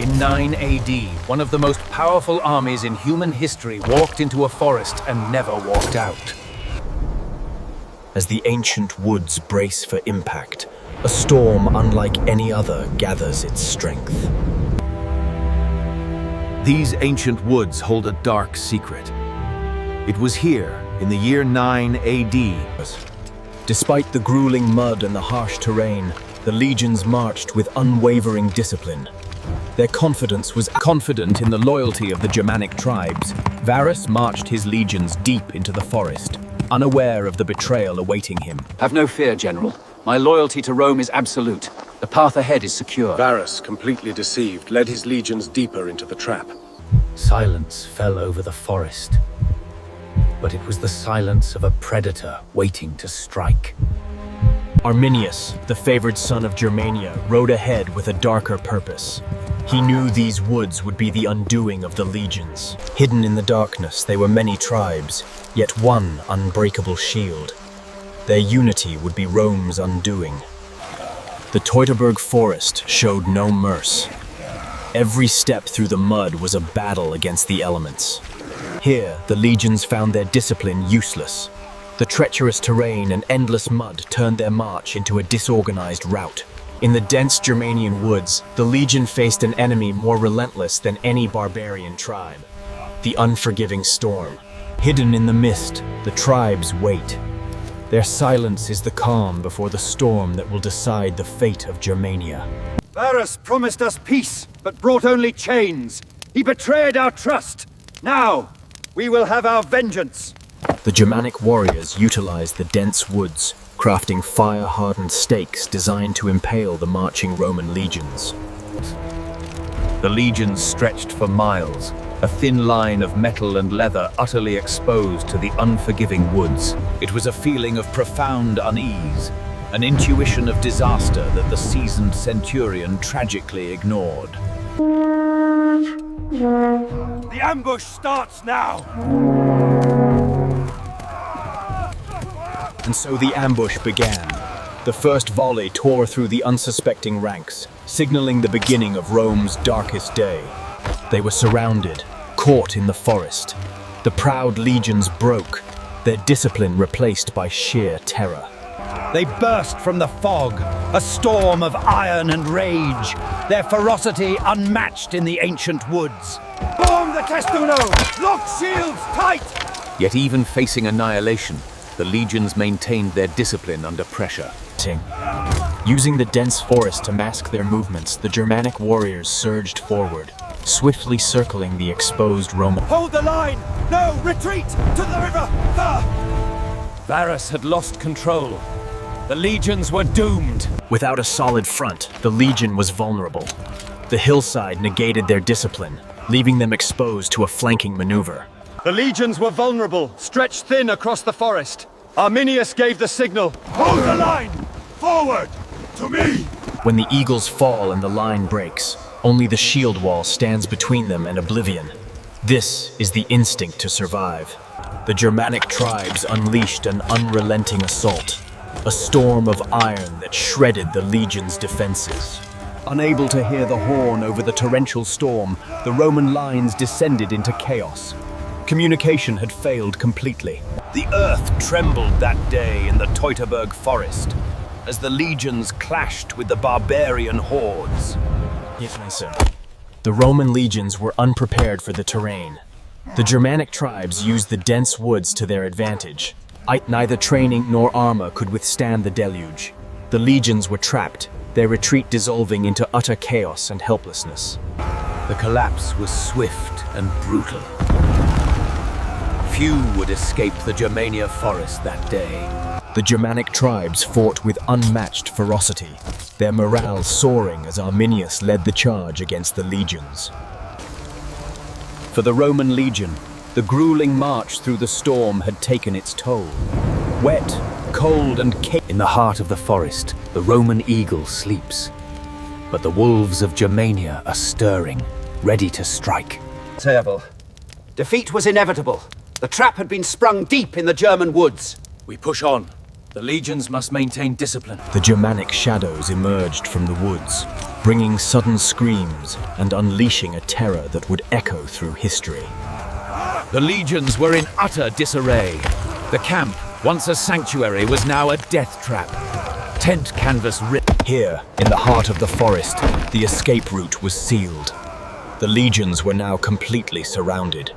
In 9 AD, one of the most powerful armies in human history walked into a forest and never walked out. As the ancient woods brace for impact, a storm unlike any other gathers its strength. These ancient woods hold a dark secret. It was here, in the year 9 AD. Despite the grueling mud and the harsh terrain, the legions marched with unwavering discipline. Their confidence was confident in the loyalty of the Germanic tribes. Varus marched his legions deep into the forest, unaware of the betrayal awaiting him. Have no fear, General. My loyalty to Rome is absolute. The path ahead is secure. Varus, completely deceived, led his legions deeper into the trap. Silence fell over the forest, but it was the silence of a predator waiting to strike. Arminius, the favored son of Germania, rode ahead with a darker purpose. He knew these woods would be the undoing of the legions. Hidden in the darkness, they were many tribes, yet one unbreakable shield. Their unity would be Rome's undoing. The Teutoburg Forest showed no mercy. Every step through the mud was a battle against the elements. Here, the legions found their discipline useless. The treacherous terrain and endless mud turned their march into a disorganized rout. In the dense Germanian woods, the legion faced an enemy more relentless than any barbarian tribe: the unforgiving storm. Hidden in the mist, the tribes wait. Their silence is the calm before the storm that will decide the fate of Germania. Varus promised us peace, but brought only chains. He betrayed our trust. Now, we will have our vengeance. The Germanic warriors utilized the dense woods, crafting fire-hardened stakes designed to impale the marching Roman legions. The legions stretched for miles, a thin line of metal and leather utterly exposed to the unforgiving woods. It was a feeling of profound unease, an intuition of disaster that the seasoned centurion tragically ignored. The ambush starts now! And so the ambush began. The first volley tore through the unsuspecting ranks, signaling the beginning of Rome's darkest day. They were surrounded, caught in the forest. The proud legions broke, their discipline replaced by sheer terror. They burst from the fog, a storm of iron and rage, their ferocity unmatched in the ancient woods. Form the testudo! Lock shields tight! Yet even facing annihilation, the legions maintained their discipline under pressure. Using the dense forest to mask their movements, the Germanic warriors surged forward, swiftly circling the exposed Roman. Hold the line! No, retreat! To the river! Varus had lost control. The legions were doomed. Without a solid front, the legion was vulnerable. The hillside negated their discipline, leaving them exposed to a flanking maneuver. The legions were vulnerable, stretched thin across the forest. Arminius gave the signal. Hold the line! Forward! To me! When the eagles fall and the line breaks, only the shield wall stands between them and oblivion. This is the instinct to survive. The Germanic tribes unleashed an unrelenting assault, a storm of iron that shredded the legion's defenses. Unable to hear the horn over the torrential storm, the Roman lines descended into chaos. Communication had failed completely. The earth trembled that day in the Teutoburg Forest as the legions clashed with the barbarian hordes. The Roman legions were unprepared for the terrain. The Germanic tribes used the dense woods to their advantage. Neither training nor armor could withstand the deluge. The legions were trapped, their retreat dissolving into utter chaos and helplessness. The collapse was swift and brutal. Few would escape the Germania forest that day. The Germanic tribes fought with unmatched ferocity, their morale soaring as Arminius led the charge against the legions. For the Roman legion, the grueling march through the storm had taken its toll. Wet, cold, and in the heart of the forest, the Roman eagle sleeps. But the wolves of Germania are stirring, ready to strike. Terrible. Defeat was inevitable. The trap had been sprung deep in the German woods. We push on. The legions must maintain discipline. The Germanic shadows emerged from the woods, bringing sudden screams and unleashing a terror that would echo through history. The legions were in utter disarray. The camp, once a sanctuary, was now a death trap. Tent canvas ripped. Here, in the heart of the forest, the escape route was sealed. The legions were now completely surrounded.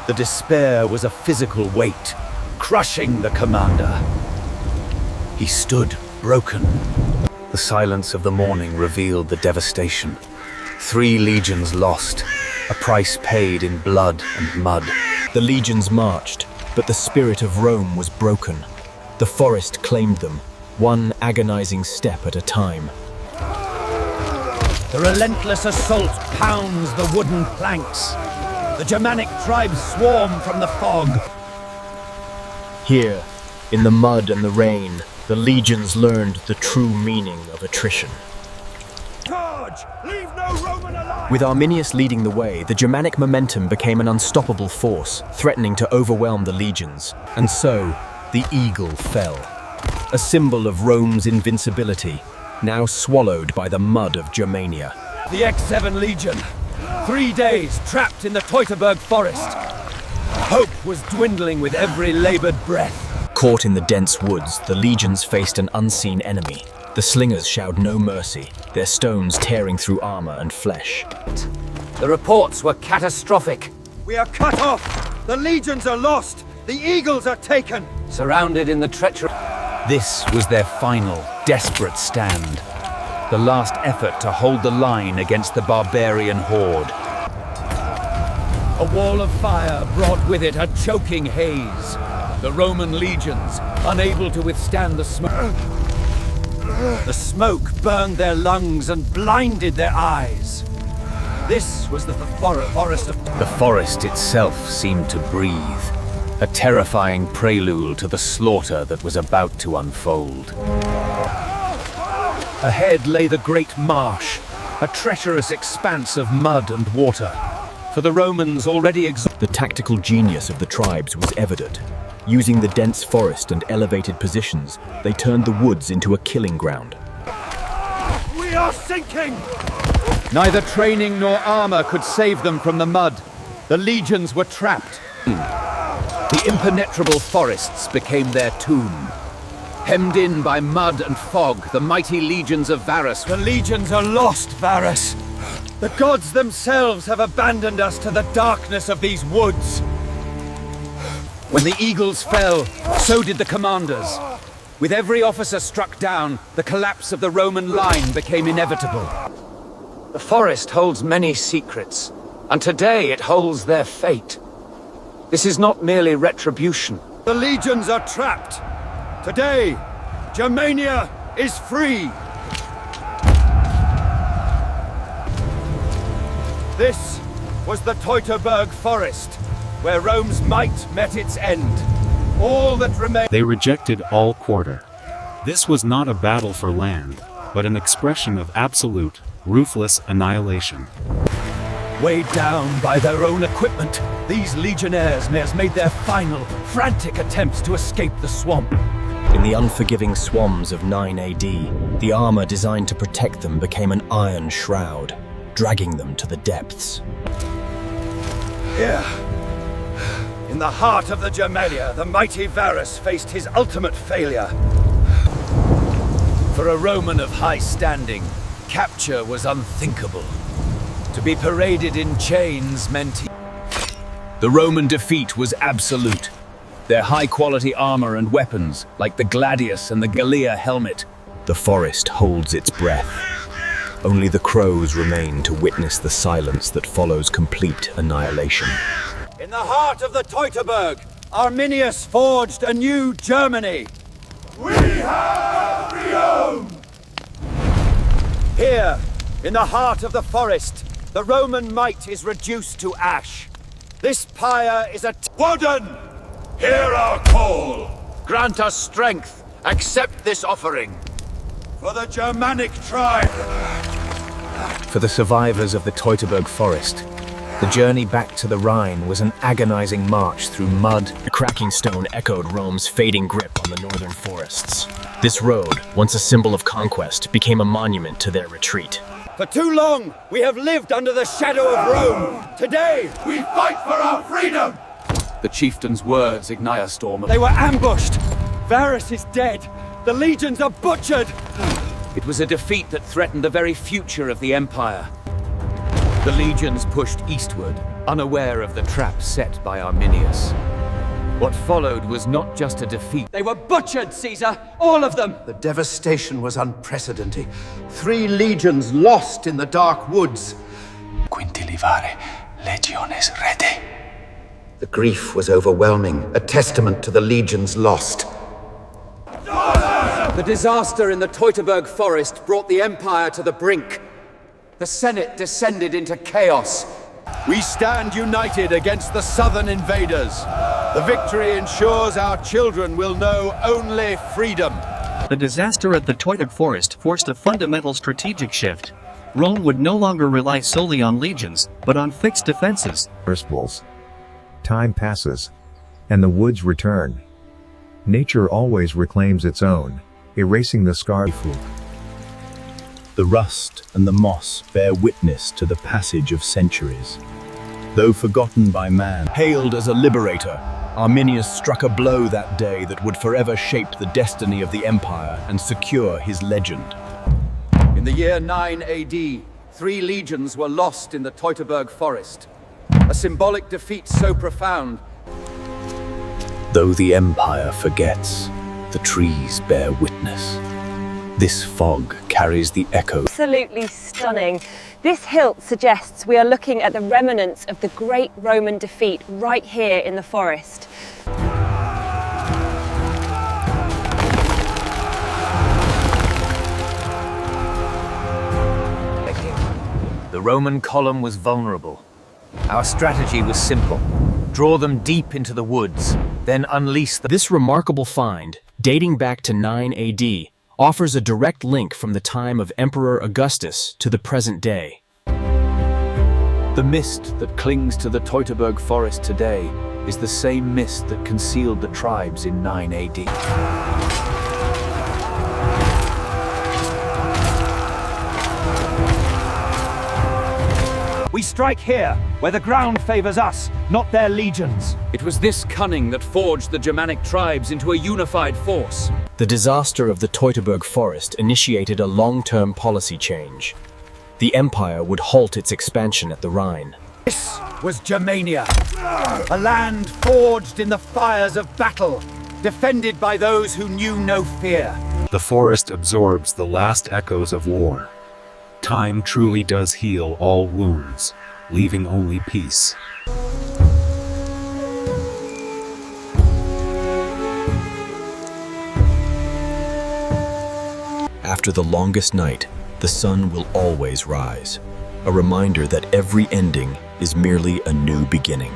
The despair was a physical weight, crushing the commander. He stood broken. The silence of the morning revealed the devastation. 3 legions lost, a price paid in blood and mud. The legions marched, but the spirit of Rome was broken. The forest claimed them, one agonizing step at a time. The relentless assault pounds the wooden planks. The Germanic tribes swarm from the fog. Here, in the mud and the rain, the legions learned the true meaning of attrition. Charge! Leave no Roman alive! With Arminius leading the way, the Germanic momentum became an unstoppable force, threatening to overwhelm the legions. And so, the eagle fell. A symbol of Rome's invincibility, now swallowed by the mud of Germania. The X7 Legion, 3 days trapped in the Teutoburg Forest. Hope was dwindling with every labored breath. Caught in the dense woods, the legions faced an unseen enemy. The slingers showed no mercy, their stones tearing through armor and flesh. The reports were catastrophic. We are cut off! The legions are lost! The eagles are taken! Surrounded in the treachery. This was their final, desperate stand. The last effort to hold the line against the barbarian horde. A wall of fire brought with it a choking haze. The Roman legions, unable to withstand the smoke. The smoke burned their lungs and blinded their eyes. This was the forest of... The forest itself seemed to breathe, a terrifying prelude to the slaughter that was about to unfold. Ahead lay the great marsh, a treacherous expanse of mud and water. For the Romans already exhausted. The tactical genius of the tribes was evident. Using the dense forest and elevated positions, they turned the woods into a killing ground. We are sinking! Neither training nor armor could save them from the mud. The legions were trapped. The impenetrable forests became their tomb. Hemmed in by mud and fog, the mighty legions of Varus... The legions are lost, Varus! The gods themselves have abandoned us to the darkness of these woods. When the eagles fell, so did the commanders. With every officer struck down, the collapse of the Roman line became inevitable. The forest holds many secrets, and today it holds their fate. This is not merely retribution. The legions are trapped. Today, Germania is free. This was the Teutoburg Forest, where Rome's might met its end. All that remained... They rejected all quarter. This was not a battle for land, but an expression of absolute, ruthless annihilation. Weighed down by their own equipment, these legionnaires may have made their final, frantic attempts to escape the swamp. In the unforgiving swamps of 9 AD, the armor designed to protect them became an iron shroud, dragging them to the depths. Here, in the heart of the Germania, the mighty Varus faced his ultimate failure. For a Roman of high standing, capture was unthinkable. To be paraded in chains meant The Roman defeat was absolute. Their high-quality armor and weapons, like the gladius and the Galea helmet. The forest holds its breath. Only the crows remain to witness the silence that follows complete annihilation. in the heart of the Teutoburg, Arminius forged a new Germany. We have Rome! Here, in the heart of the forest, the Roman might is reduced to ash. This pyre is a Woden, hear our call. Grant us strength. Accept this offering. For the Germanic tribe. For the survivors of the Teutoburg Forest, The journey back to the Rhine was an agonizing march through mud. The cracking stone echoed Rome's fading grip on the northern forests. This road, once a symbol of conquest, became a monument to their retreat. For too long, we have lived under the shadow of Rome. Today, we fight for our freedom! The chieftain's words ignite a storm of... They were ambushed. Varus is dead. The legions are butchered. It was a defeat that threatened the very future of the Empire. The legions pushed eastward, unaware of the trap set by Arminius. What followed was not just a defeat. They were butchered, Caesar! All of them! The devastation was unprecedented. 3 legions lost in the dark woods. Quintilivare legiones rete. The grief was overwhelming, a testament to the legions lost. The disaster in the Teutoburg Forest brought the Empire to the brink. The Senate descended into chaos. We stand united against the southern invaders. The victory ensures our children will know only freedom. The disaster at the Teutoburg Forest forced a fundamental strategic shift. Rome would no longer rely solely on legions, but on fixed defenses. Time passes, and the woods return. Nature always reclaims its own, erasing the scars. The rust and the moss bear witness to the passage of centuries. Though forgotten by man, hailed as a liberator, Arminius struck a blow that day that would forever shape the destiny of the empire and secure his legend. In the year 9 AD, 3 legions were lost in the Teutoburg Forest. A symbolic defeat so profound. Though the empire forgets, the trees bear witness. This fog carries the echo. Absolutely stunning. This hilt suggests we are looking at the remnants of the great Roman defeat right here in the forest. The Roman column was vulnerable. Our strategy was simple. Draw them deep into the woods, then unleash them. This remarkable find, dating back to 9 AD, offers a direct link from the time of Emperor Augustus to the present day. The mist that clings to the Teutoburg Forest today is the same mist that concealed the tribes in 9 AD. We strike here, where the ground favors us, not their legions. It was this cunning that forged the Germanic tribes into a unified force. The disaster of the Teutoburg Forest initiated a long-term policy change. The empire would halt its expansion at the Rhine. This was Germania, a land forged in the fires of battle, defended by those who knew no fear. The forest absorbs the last echoes of war. Time truly does heal all wounds, leaving only peace. After the longest night, the sun will always rise, a reminder that every ending is merely a new beginning.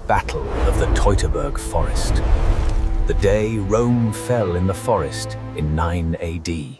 Battle of the Teutoburg Forest. The day Rome fell in the forest in 9 AD.